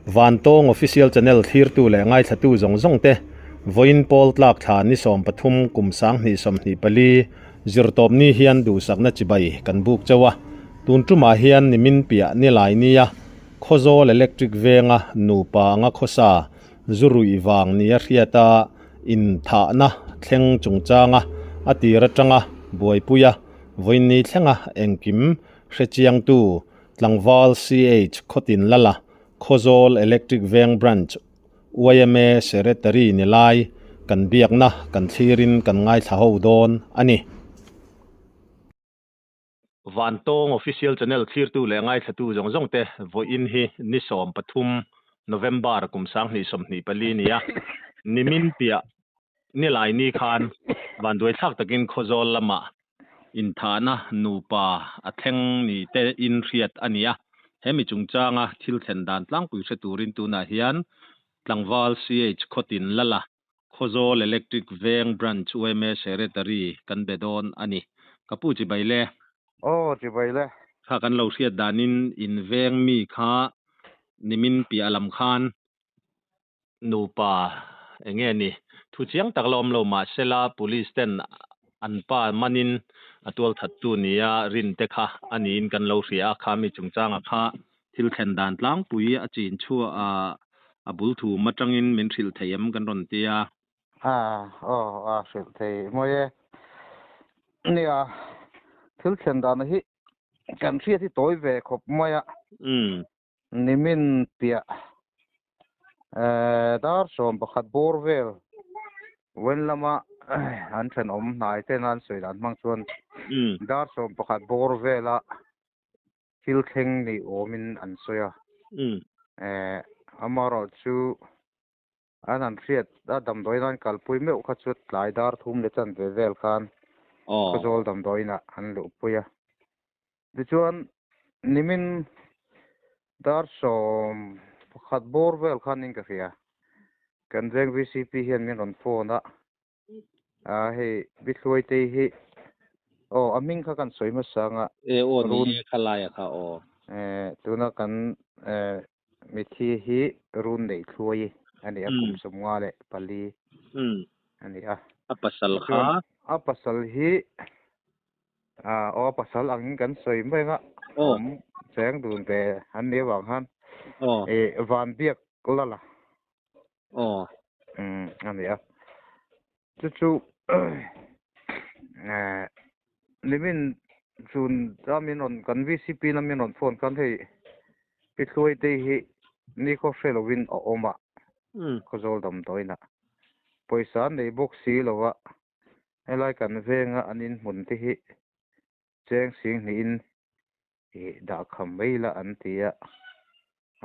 Van Tong official channel thir tu le ngai thatu zong zong te voin pol tlak tha ni som pathum kum sang ni som ni pali zirtop ni hian du sakna chibai kan buk chawa tun tuma hian nimin pia ni lai nia khozol electric venga nupa nga khosa zurui wang ni a hriata in tha na thleng chungchanga atira tanga buaipuya voin ni thlenga engkim hrechiang tu tlangwal ch khotin lala khozol electric veng branch UIMA secretary ni lai kan biakna kan thirin kan ngai thaho don ani Van Tong official channel thir tu le ngai thatu zong zong te vo in hi ni som pathum November kum sang ni som ni pali nia nimin pia ni lai ni khan van doi thak takin khozol lama in thana nupa atheng ni te in riat ania hemi chungchanga thil thlen dan tlang pui se turin tuna hian tlangwal ch khotin lala khozol electric veng branch UIMA secretary kan bedon ani kapu chi baile chi baile kha kan lo hriat danin in veng mi kha nimin pi alam khan nupa enge ni thu chiang taklom lo ma sela police ten anpa manin atol that tu nia rin te kha ani in kan lo hria kha mi chungchanga kha thil thlen dan tlang pui a chin chu a bul thu matangin min thil theiam kan ron tia shil thei moye nia thil thlen dan hi kan thria thi toy ve khop moya nimin pia dar som pakhat borvel wen lama an then om nai te nan soi dan mang chuan dar som pakhat borvela thil thleng ni omin an soya amaro chu an thriat da dam doinan kalpui meu kha chut tlai dar thum le chan ve vel khan khozol dam doina an lu puya ti chuan nimin dar som pakhat borvel khan in ka hria kan jeng VCP hian min on phone a he bithloi te hi aming kha kan soima sanga run khalaya kha tuna kan mithi hi run nei thloi ani akum somwa le pali ani apasal kha apasal hi pasal angin kan soi menga cheng dun te an ne wang han van biak lala ani chu limin chun ramin on kan VCP na min on phone kan hei pithloi te hi ni ko Halloween a oma khozol dam toina poisa nei box si lowa helai kan venga anin mun ti hi cheng sing ni in da kham veila an tia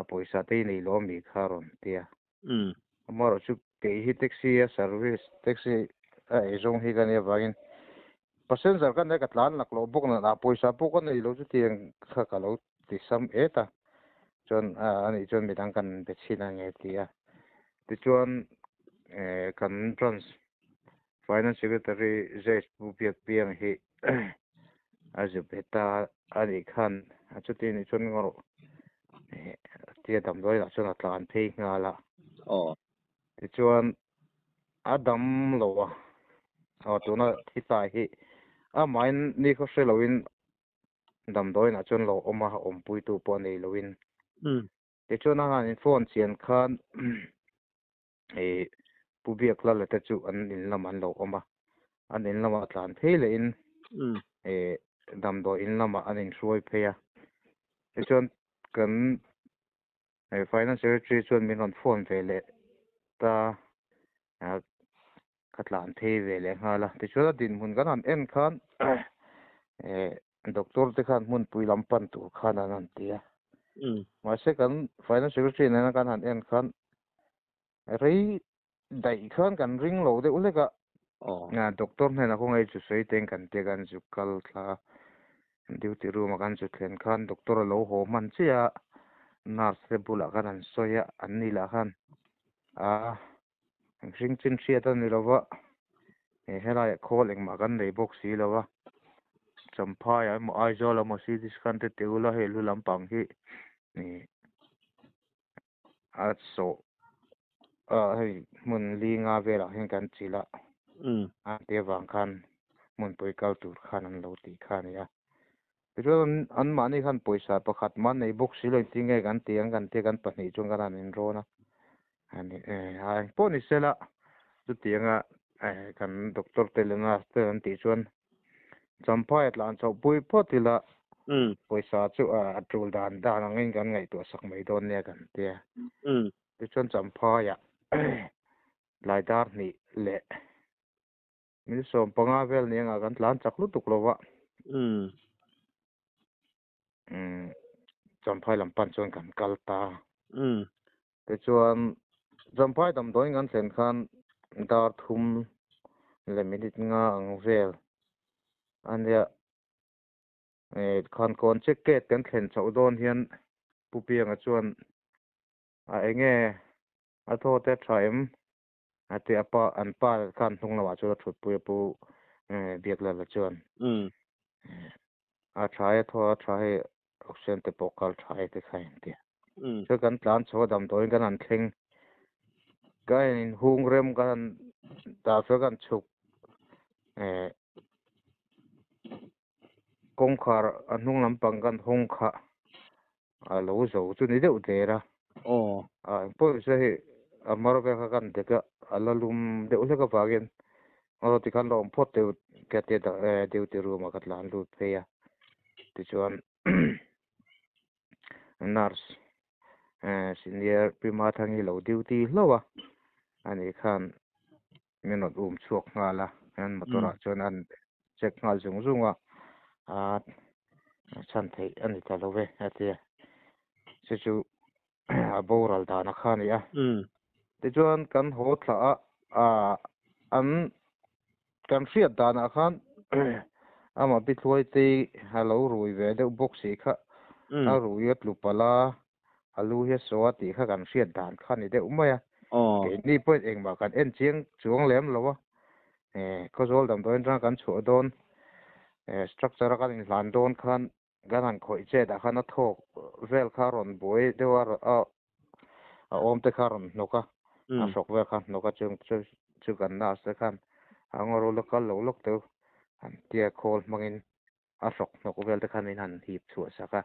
a poisa te nei lo mi kharon tia amaro chu ke hi taxi service taxi zong hi kan wangin passenger kan ka tlan naklo bok na poisa pok nei lo chu tiang kha ka lo ti sam eta chon ani chon midang kan bechina nge tia ti chuan kan trans finance secretary J Pupiak piang hi azubeta ani khan achuti ni chon ngoro tia dam doi la chon atlan thei ngala ti chuan adam lowa tuna thita hi main ni ko Halloween dam doi na chon lo oma pui tu po nei loin ti chuan han in phone chian khan pubiak la ta chu an in laman lo oma an in lama tlan theile in dam do in lama an in suai pheya ti chuan kan finance secretary chuan min on phone vele ta katlan thei vele ngala ti chuan din mun kan an en khan doctor te khan mun pui lam pan tu khan an tia ma se kan finance secretary na kan an en khan rei dai khan kan ring lo de ulega doctor ne na ko ngai chu sei ten kan te kan ju kal thla duty room kan chu thlen khan doctor lo ho man chia nurse le bula kan an soya an ni la khan ring chin thriat an ni lowa helai khol eng ma kan nei box si lowa champhai mo aizola mo si dis kan te teula he lu lampang hi ni so hei mun li nga vela hen kan chila te wang khan mun poi kal tur khan an lo ti khan ya pero an mani khan poisa pakhat man nei box siloi tinge kan tiang kan te kan pani chung kan an ro na ani ai poni sela tu tianga kan doctor telena te an ti chuan champai tlan chau pui potila poisa chu atul dan angin kan ngai to sak mai don ne kan te ti chuan champai ya lai dar ni le min som panga vel ni nga kan tlan chak lu tuk lowa champai lam pan chuan kan kalta ti chuan champai dam doi ngan thlen khan dar thum le minute nga ang vel ania khan kon check ke ten thlen chau don hian pupianga chuan enge a tho te thaim ate apa an pa khan thung lawa chu thut pu biak la chuan a thai tho thai option te pokal thai te khain te so kan tlan chaw dam doi kan an thleng kain hung rem kan ta so kan chuk kong khar anung lampang kan hong kha a lo zo chu ni deuh tera po se amar ve kha kan te ka alalum deuh le ka pagin ti kan lom phot te ka te da deuh te ru ma katlan lu pe ya ti chuan nurse senior prima thangi lo duty lowa ani khan minot chuak ngala an motora chuan an check ngal zung zunga chan thei ani ta lo ve ate se chu a boral dana khan ya ti chuan kan ho thla an kan hriat dana khan ama bithuai te halo rui ve de box si kha a ruiat lupala alu he so ti kha kan hriat dan khan ni de umaya ke ni point eng ma kan en chiang chuang lem lowa ko zol dam doin ra kan chu don structure kan in hlan don khan ganan khoi che da khan a thok vel kharon boi dewar a om te kharon noka a sok vel khan noka chu kan na se khan angoro lokal lo lok te an tia khol mangin a sok nok vel te khan in han hip chu saka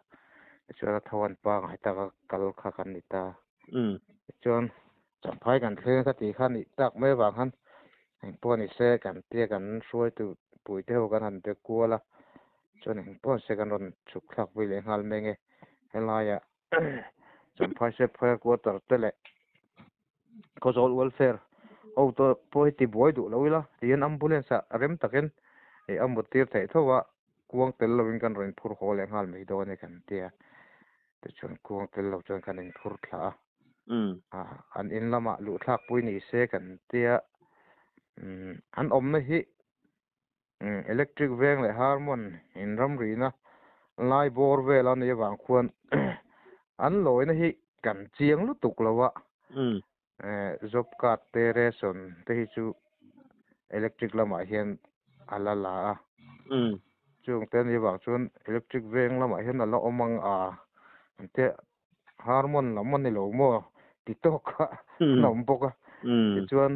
chuan a thawan pa ngai ta kal kha kan ni ta chuan champhai kan thlen ka ti khan i tak me wang han pon i se kan tia kan hruai tu pui te ho kan han te kuala chuan pon se kan ron chuk thlak vui le ngal menge helaya champhai se phai quarter te le ko zol welfare to poi ti boi du loila tian ambulance a rem taken amut tir thei thowa kuang tel lovin kan ron phur hol le ngal mei do ne kan tia te chuan kuang tel lo chuan kan in phur thla an in lama lu thlak pui ni se kan tia an om na hi electric veng le harmon in ram ri na lai bor vel an ye wang khuan an loi na hi kan chiang lu tuk lawa job card te ration te hi chu electric lama hian alala chung ten ye wang chuan electric veng lama hian ala omang ante harmon lamon ni lo mo tiktok nom boka ti chuan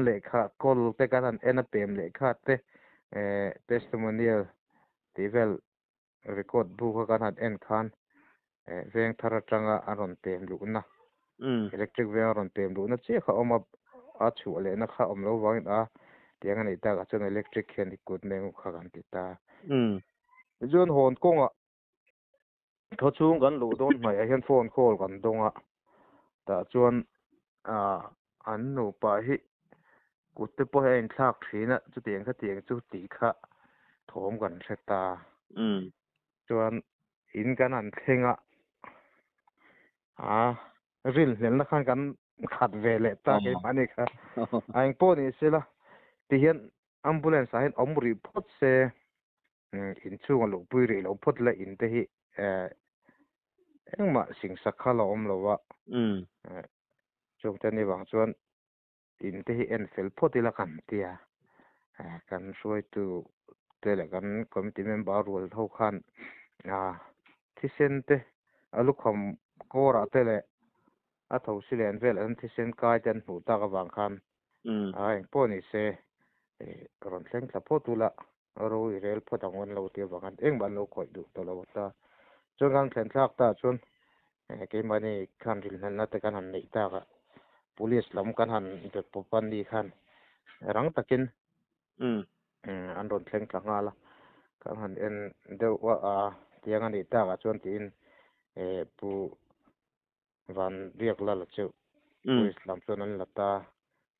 lekha kol te kan an ena pem lekha te testimonial tivel record bu kan han en khan veng thara tanga aron pem lu na electric veng aron pem lu na che kha oma a chu le na kha om lo wang tiang ani ta ka chuan electric hian i kut meng kha kan ti ta chuan hon konga tho chung kan lu don mai a hian phone call kan donga ta chuan an nu pa hi kutte po hen thak thina chu tiang chu ti kha thom kan theta chuan in kan an thenga ril hlel na khan kan khat ve le ta ke mani kha ang po ni sela ti hian ambulance a hian om ri phot se in chung lo pui ri lo phot la in te hi engma sing sakha lo om lowa chung te ni wang chuan in te hi en fel photi la kan tia kan hruai tu te le kan committee member rul tho khan thisen te alukham kora te le a tho silen vel an thi sen kai ten hu ta ka wang khan ai po ni se ron thleng tla pho tu la ro i rel pho tang on lo ti wangan eng ban lo khoi du to lo ta chuan gang thlen thlak ta chuan ke mani khan ril nan na te kan han nei ta ka police lam kan han de popan ni khan rang takin an ron thleng tla nga la kan han en deuh wa a tiang ani ta ka chuan tin pu van riak la la chu police lam chuan an la ta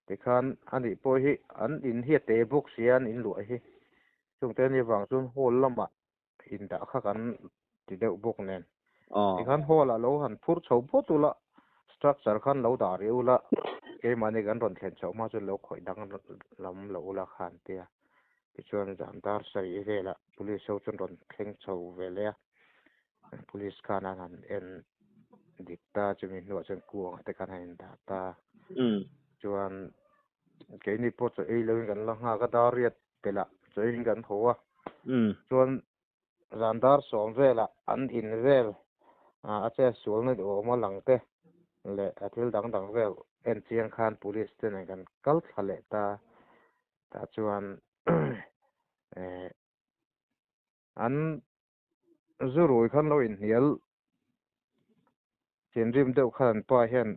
ti khan ani po hi an in hi te book sian in lu hi chung te ni wang chuan hall lama in da kha kan ti deuh book nen ti khan hall a lo han phur chho pho tu la structure khan lo da reu la ke mani kan ron thlen chho ma chu lo khoi dang lam lo la khan te ti chuan jandar sai vela police ho chun ron thleng chho vele police khan an en dikta chumi no chen kuang te kan han da ta chuan ke ni po chu ei lo kan la nga ka da riat pela chuin kan hoa chuan jandar som vela an in vel a che sul na o ma lang te le athil dang dang vel en chiang khan police te kan kal thale ta chuan an zurui khan lo in hial chen rim deuh khan pa hian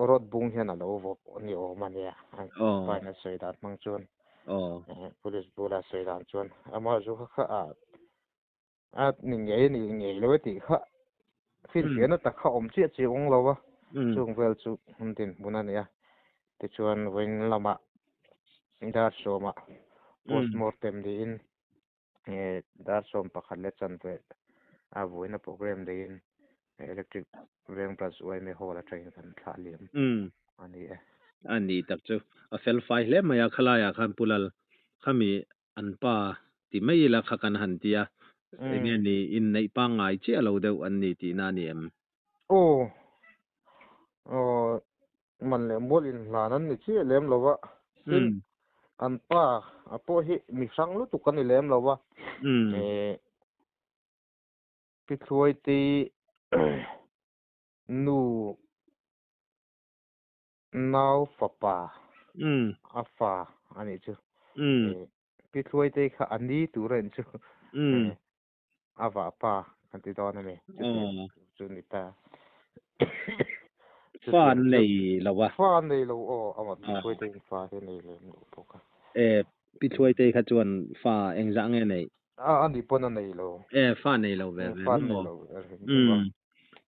rod bung hian alo vop ni o mania pa na sei dat mang chuan police bula sei dan chuan ama zu kha a ning nge lo ti kha fin hian ta kha om chi chi ong lo wa chung vel chu tin bunania ti chuan wing lama dar soma postmortem di in dar som pakhat le chan ve a voina program de in electric veng plus oi me hola train kan thla liam ani tak chu a fel fai hle maya khala ya khan pulal khami an pa ti mai la kha kan han tia nge ni in nei pa ngai che lo deuh an ni ti na ni em man le mol in lanan ni che lem lowa an pa apo hi mi sang lu tu kan lem lowa pithloi ti nu nau fapa afa ani chu pithloi te kha ani tu ren chu ava pa kan ti don ani chu ni ta fan nei lawa fan nei lo ama pithloi te fa he nei le no poka pithloi te kha chuan fa engjang nge nei ani pon nei lo fa nei lo ve fa nei lo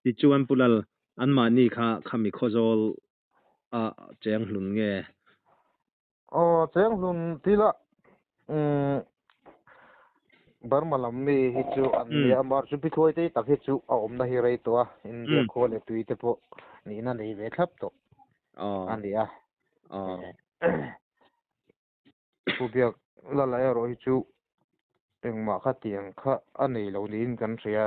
ti chuan pulal an ma ni kha khami khozol a cheng hlun nge cheng hlun tila barmalam mi hi chu an le amar chu pithloi te tak hi chu a om na hi rei to india khole tui te po ni na nei ve thlap to ani pubiak la la ro hi chu engma kha tiang kha anei lo nin kan ria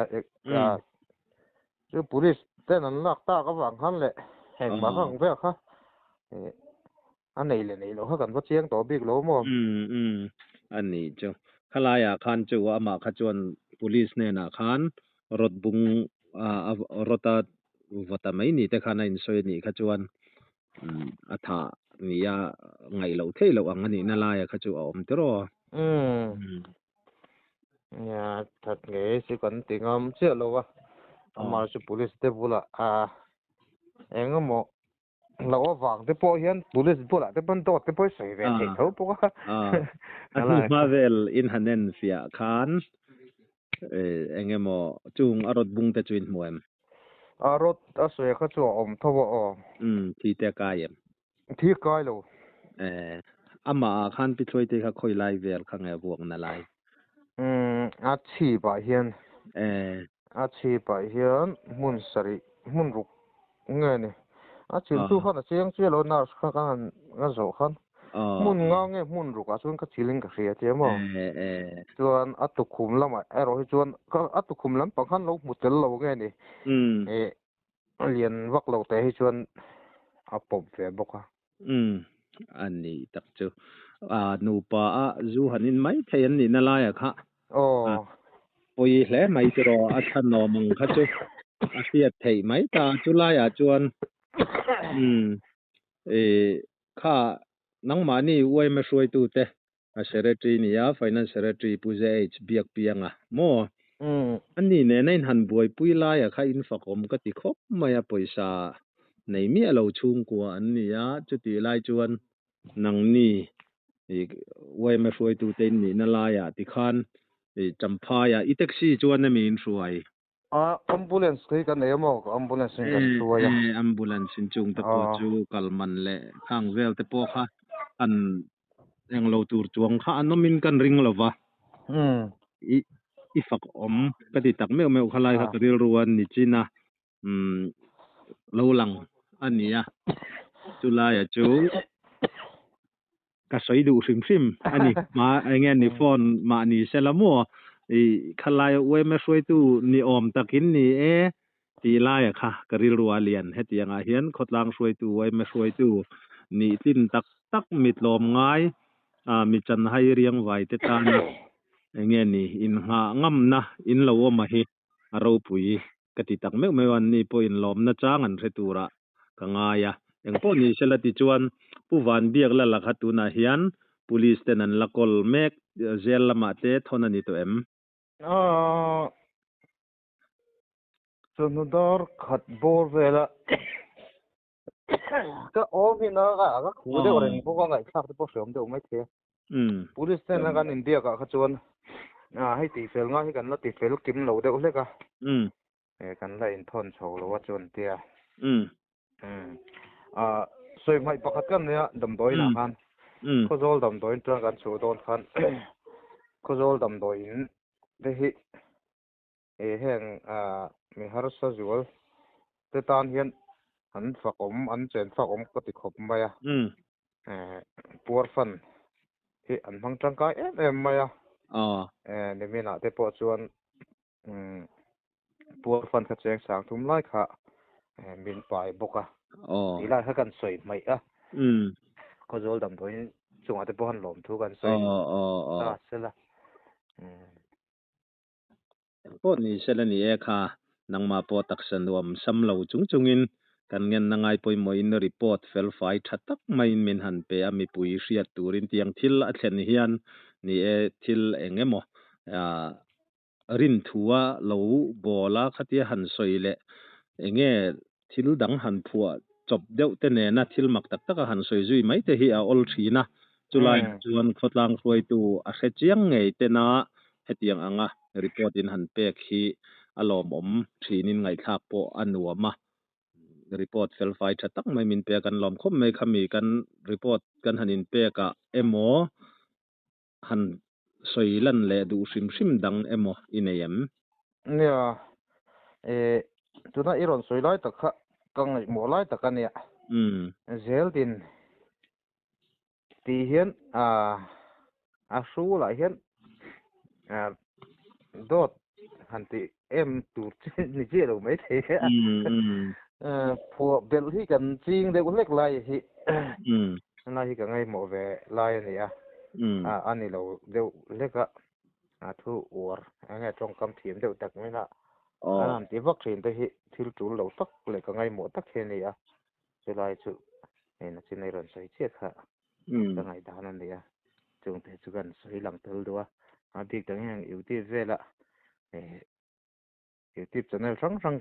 chu police ten an lak ta ka wang khan le engma khang ve kha anei le nei lo kha kan va chiang to bik lo mo ani chu khalaya khan chu ama kha chuan police ne na khan rot bung rota vata mai ni te khana in soi ni kha chuan atha nia ngai lo thei lo ang ani na la ya kha chu om te ro ya that nge si kan tingam che lo wa ama chu police te bula engamo lo wang te po hian police bula te pan to te po sei ve thei tho po ma vel in hanen fia khan engemo chung arot bung te chuin moem arot asoi kha chu om thowa thi te kaiem thi kai lo ama khan pithloi te kha khoi lai vel khang e buang na lai a chi ba hian a chi ba hian mun sari mun ruk nge ni a chin tu khan a cheng che lo na kha kan nga zo khan mun nga nge mun ruk a chun ka chiling ka ria te mo chuan a tu khum lama ero hi chuan a tu khum lam pa khan lo mutel lo nge ni lian vak lo te hi chuan a pop ve boka ani tak chu nu pa a zu hanin mai thein ni na la ya kha oi hle mai chu ro a than no mong kha chu a sia thei mai ta chu la ya chuan เอข้านังมานี่อวยมาช่วยตูเตะเซเรตรีนี่ย finance secretary ปุเจเบียกเปียงโมอันนี้เนี่ยในหันบวยปุยลายข้าอินฝักอมก็ติคบมายาปอยซาในมีเราชุงกว่าอันนี้จุดที่ลายจวนนังนี่อีกอวยมาช่วยตูเตนนี่นั่นลายติคันจำพายอีแท็กซี่จวนนั่นมีนช่วยambulance คือกันเองมั้ง ambulance กันช่วยambulance จุงตะปอจูกัลมันเละข้างเวลตะปอค่ะอันยังเราตูจวงค่ะอันน้ำมินกันริงหรอวะอีฝักอมก็ติดตักไม่เอาขลายค่ะเรียรวนนิจินะเราหลังอันนี้จุลายจูก็ใส่ดูซิมอันนี้มาไอ้เงี้ยนี่ฟอนมานี่เซลามัวขลายเว้ไม่ช่วยตู้นี่อมตะกินนี่ตีลายค่ะกริรัวเลียนให้ตียงเฮียนขดลางช่วยตู้ไว้ไม่ช่วยตู้นี่ตินตักมิดลมง่ายมีจันให้เรียงไว้แต่ตานเงี้ยนี่อินหางำนะอินละวมาเฮเราปุยกติตักไม่วันนี้พออินลมนะจ้างอันเรตูระกังายอย่างพวกนี้เชลติจวนผู้วันเบียกละลักหัตุนาเฮียน police เตนันละกอลเมกเจลละมาเตทอนันนี่ตัวส่วนดอร์ขัดบอลเวลาก็โอ้พี่น้องก็คู่เดียวกันพวกก็ไงชอบที่พวกเสริมเดียวไม่เท่police เตนันกันอินเดียก็ขจวนให้ตีเฟลง่ายให้กันแล้วตีเฟลกิมเหลาเดียวเลยก็กันเลยอินทอนโชว์หรือว่าจวนเตียสวยไม่ประคัดกันเนี่ยดำดอยนะครับเขาโจลดำดอยตรงกันสูดอนคันเขาโจลดำดอยได้ฮิแห่งมีฮาร์สจูลแต่ตอนเห็นอันฝักอมอันเจนฝักอมก็ติดขบไปปวดฟันที่อันพังจังกายไปเนี่ยมีน่ะแต่ปวดส่วนปวดฟันกระเจงสางทุ่มไล่ค่ะบินไปบกทีแรกให้กันสวยไหมก็โจลดำตัวนี้จงอาจจะพอนหลอมทุกันสวยเสร็จละพวกนี้เสร็จแล้วนี่ค่ะนังมาปอตักสันวมซ้ำเราจุงอินกันเงินนังไงปอยมอยนรีพอร์ตเฟลไฟชัดตักไม่มินหันเปียมีปุยเสียตูรินที่ยังทิลอัศนียันนี่ทิลเองมั้งรินทัวเราบอลขัดยหันสวยเละเองทิลดังหันพัวจบเดียวแต่เนี่ยนะทิลมักตักหันสวยจุยไม่แต่เฮียออลชีนะจุลัยจวนขดลางสวยตูอาเซจียงไงแต่นะเฮตียงอ่ะรีพอร์ตอินหันเปกฮีอารมณ์ชีนินไงทักปออันวัวมารีพอร์ตเฟลไฟชัดตักไม่มินเปกันลมคมไม่ขมีกันรีพอร์ตกันหันินเปกะโมหันสวยลันเลดูซิมดังโมอินเอ็มเนี่ยตัวนั้นอีรอนสวยไล่ตะคะกังหมอไล่ตะกันเนี่ยเซลดินตีเห็นสู้หลายเห็นโดดหันตีตูดนี่เจ้าเราไม่เท่พวกเบลที่กันจริงเด็กเล็กไล่ที่ไล่กันไงหมอเวไล่เนี่ยอันนี้เราเดี๋ยวเล็กทุกวัวไงตรงคำเทียมเดี๋ยวตักไม่ละอันนั้นที่วัคซีนที่ที่จูเราตักเลยกันไงหมอตักแค่นี้จะไล่จุนั่นที่ในเรื่องใส่เชือกกันไงด่านั่นเนี่ยจงแต่จุกันใส่หลังเตลด้วยพี่ตั้งยังอยู่ที่เวลาอยู่ที่จะในรังกัน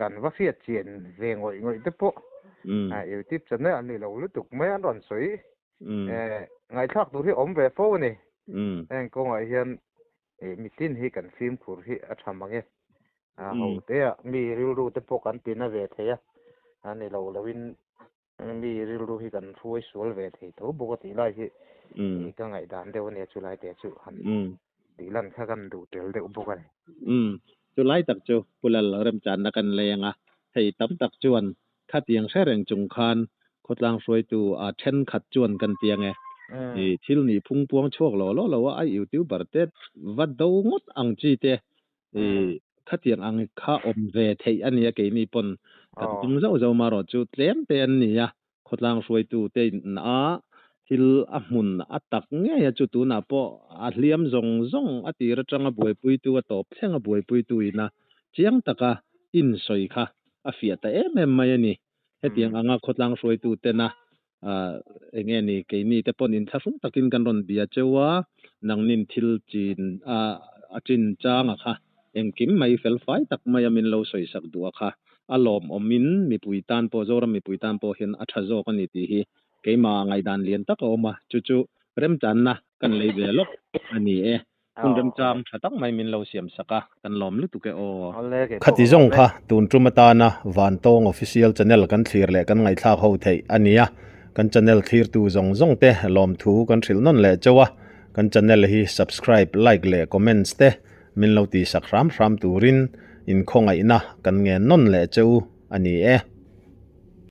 กันว่าเสียเจียนเรียงไว้แต่พวกอยู่ที่จะในอันนี้เรารู้ตุกไม่อันร้อนสวยไงทักตัวที่อมเวฟนี่ก็ไงเห็นมีทิ้นให้กันฟิล์มขูดให้ทำบางอย่างเขาเดี๋ยวมีรู้แต่พวกกันปีน่ะเวทีอันนี้เราวินมีรู้ให้กันช่วยสวนเวทีตัวปกติไล่ที่ก็ไงด่านเดียวเนี่ยจุไลแต่จุหันดีลั่นข้ากันดูเดี๋ยวเดี๋ยวปกติจุไลตักจูปุลลเริ่มจานนักันเลยให้ตั้มตักจวนขัดเตียงแช่แรงจงคานขดลางช่วยตัวเช่นขัดจวนกันเตียงทิลนี่พุ่งพวงโชคหล่อเราว่าไออยู่ที่บาร์เตดวัดดูงดอังจีเตขัดเตียงอังข้าอมเวทีอันนี้เกี่ยมีปนกันจุงเจ้ามารอจุดเลี้ยมเตียนนี่ขดลางช่วยตัวเตนทิลมุนตักเงี้ยจุดตัวน่ะพอเลี้ยมซงตีระจังบวยปุยตัวตบเพ่งบวยปุยตัวนะเจียงตะกะอินสอยค่ะ afia ta mai ani hetiang anga khotlang roi tu te na enge ni ke ni te pon in thasung takin kan ron bia chewa nangnin thil chin achin changa kha engkim mai fel fai tak mai amin lo soi sak duwa kha alom omin mi puitan po zoram mi puitan po hin athazo kan ni ti hi keima ngai dan lian tak oma chu rem chan na kan lei ve lok ani kun rem cham thatak mai min lo siam saka kan lom lu tu ke o khati zong kha tun trumata na van tong official channel kan thlir le kan ngai thak ho thei ania kan channel thlir tu zong te lom thu kan thil non le chawa kan channel hi subscribe like le comments te min lo ti sak ram turin in khongai na kan nge non le cheu ani